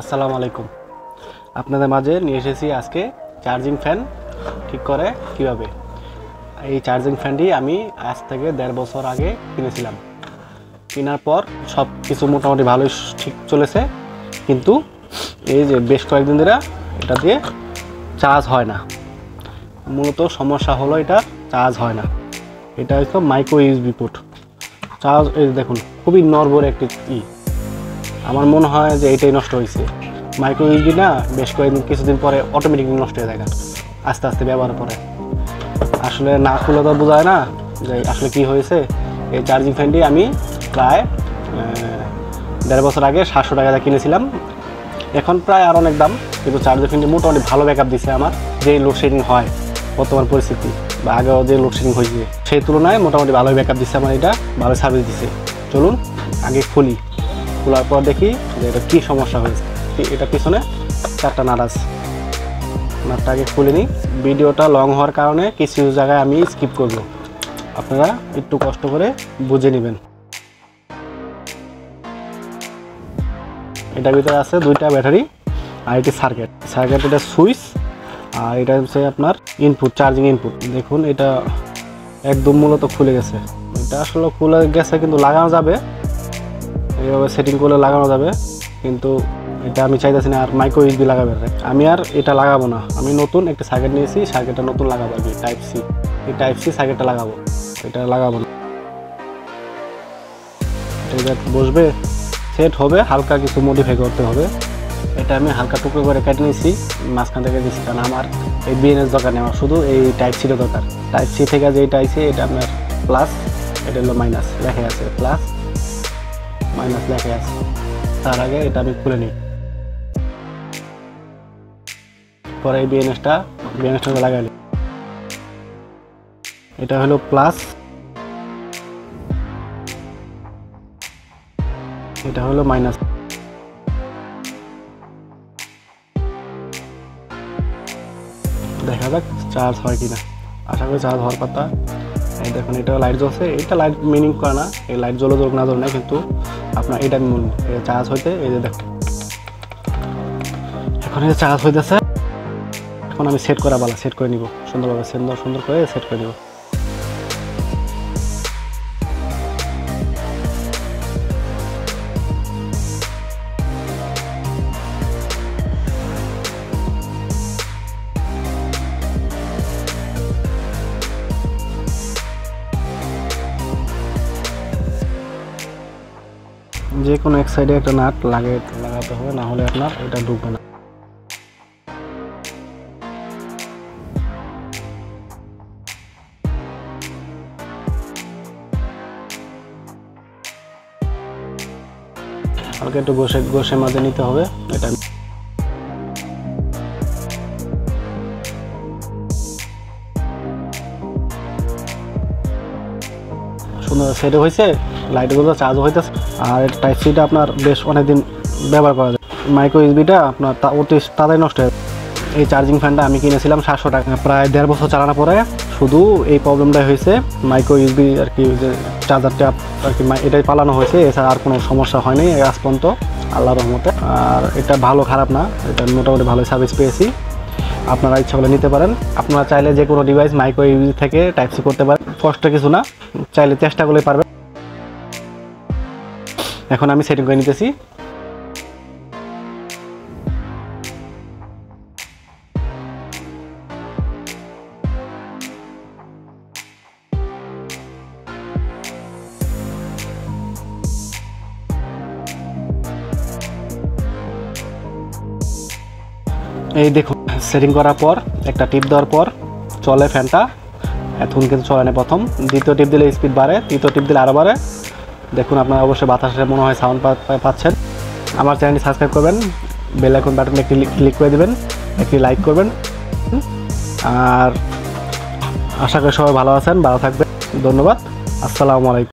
আসসালামু আলাইকুম। আপনাদের মাঝে নিয়ে এসেছি আজকে চার্জিং ফ্যান ঠিক করে কিভাবে। এই চার্জিং ফ্যানটি আমি আজ থেকে 1.5 বছর আগে কিনেছিলাম। কেনার পর সব কিছু মোটামুটি ভালোই ঠিক চলেছে, কিন্তু এই যে বেশ কয়েকদিন ধরে এটা দিয়ে চার্জ হয় না। মূলত সমস্যা হলো এটা চার্জ হয় না। এটা হচ্ছে মাইক্রো ইউএসবি পোর্ট। চার্জ এই দেখুন খুবই নড়বড়ে একটি আমার মনে হয় যে এটাই নষ্ট হয়েছে। মাইক্রো ইউএসবি না বেশ কয়েকদিন কিছুদিন পরে অটোমেটিকলি নষ্ট হয়ে যায় আস্তে আস্তে ব্যবহার পরে। আসলে না খুলে তো বোঝা যায় না যে আসলে কি হয়েছে। এই চার্জিং ফ্যানটি আমি প্রায় 1.5 বছর আগে 700 টাকা দিয়ে কিনেছিলাম। এখন প্রায় আর অনেক দাম, কিন্তু চার্জিং ফ্যানটি মোটামুটি ভালো ব্যাকআপ দিচ্ছে। আমার যে লোডশেডিং হয় বর্তমান পরিস্থিতি বা আগেও যে লোডশেডিং হয়েছে সেই তুলনায় মোটামুটি ভালোই ব্যাকআপ দিচ্ছে। আমার এটা ভালো সার্ভিস দিচ্ছে। চলুন আগে খুলি, খোলার পর দেখি যে এটা কী সমস্যা হয়েছে। এটা পিছনে 4টা নাট আছে, নাটটা আগে খুলে নিই। ভিডিওটা লং হওয়ার কারণে কিছু জায়গায় আমি স্কিপ করব, আপনারা একটু কষ্ট করে বুঝে নেবেন। এটার ভিতরে আছে 2টা ব্যাটারি আর এটি সার্কিট। এটা সুইচ, আর এটা হচ্ছে আপনার ইনপুট, চার্জিং ইনপুট। দেখুন এটা একদম মূলত খুলে গেছে। এটা আসলে খুলে গেছে, কিন্তু লাগানো যাবে, এইভাবে সেটিং করলে লাগানো যাবে। কিন্তু এটা আমি চাইতেছি না আর মাইক্রো ইউএসবি লাগাবে। আমি আর এটা লাগাবো না। আমি নতুন একটা সার্কিট নিয়েছি, সার্কিটটা নতুন লাগাবো আর কি, টাইপ সি। এই টাইপ সি সার্কিটটা লাগাবো, এটা লাগাবো না। এটা বসবে, সেট হবে, হালকা কিছু মডিফাই করতে হবে। এটা আমি হালকা টুকরো করে কেটে নিয়েছি, মাঝখান থেকে দিচ্ছি, কারণ আমার এই বিএনএস দরকার নেই, আমার শুধু এই টাইপ সিটা দরকার। টাইপ সি থেকে যেটা আইছে এটা আপনার প্লাস, এটা হলো মাইনাস লেখা আছে, প্লাস মাইনাস লেখা আছে। তার আগে এটা আমি খুলে নিই, পরে এই বিএনএসটা লাগাই নিই। এটা হলো প্লাস, এটা হলো মাইনাস। দেখা যাক চার্জ হয় কিনা। আশা করি চার্জ হওয়ার কথা। এই দেখুন এটা লাইট জ্বলছে। এটা লাইট মিনিং করে না, এই লাইট জ্বলে জ্বলুক না জ্বলে না, কিন্তু আপনার এটা মূল চার্জ হইতে। এই যে দেখুন এখন এটা চার্জ হইতেছে। এখন আমি সেট করা বালা, সেট করে নিব সুন্দরভাবে, সুন্দর করে সেট করে নিব। যে কোনো এক সাইডে একটা নাট লাগাতে হবে, না হলে আপনার এটা ঢুকবে না। হালকা একটু ঘষে মাঝে নিতে হবে। এটা সুন্দর সেট হয়েছে, লাইটগুলো চার্জ হইতেছে। আর টাইপ সিটা আপনার বেশ অনেকদিন ব্যবহার করা যায়। মাইক্রো ইউএসবিটা আপনার অতি তাড়াতাড়ি নষ্ট হয়। এই চার্জিং ফ্যানটা আমি কিনেছিলাম 700 টাকা, প্রায় 1.5 বছর চালানোর পরে শুধু এই প্রবলেমটাই হয়েছে। মাইক্রো ইউএসবি আর কি, যে চার্জারটা আর কি এটাই পালানো হয়েছে, এছাড়া আর কোনো সমস্যা হয়নি আজ পর্যন্ত, আল্লাহর রহমতে। আর এটা ভালো খারাপ না, এটা মোটামুটি ভালোই সার্ভিস পেয়েছি। আপনারা ইচ্ছা করলে নিতে পারেন। আপনারা চাইলে যে কোনো ডিভাইস মাইক্রো ইউএসবি থেকে টাইপ সি করতে পারেন, কষ্ট কিছু না, চাইলে চেষ্টা করলে পারবেন। এখন আমি সেটিং করে নিতেছি। এই দেখুন সেটিং করার পর একটা টিপ দেওয়ার পর চলে ফ্যানটা। এখন কিন্তু চলে না। প্রথম, দ্বিতীয় টিপ দিলে স্পিড বাড়ে, তৃতীয় টিপ দিলে আরও বাড়ে। দেখুন আপনারা অবশ্যই বাতাসে মনে হয় সাউন্ড পাচ্ছেন। আমার চ্যানেলটি সাবস্ক্রাইব করবেন, বেল আইকন বাটনে একটি ক্লিক করে দেবেন, একটি লাইক করবেন। আর আশা করি সবাই ভালো আছেন, ভালো থাকবেন। ধন্যবাদ। আসসালামু আলাইকুম।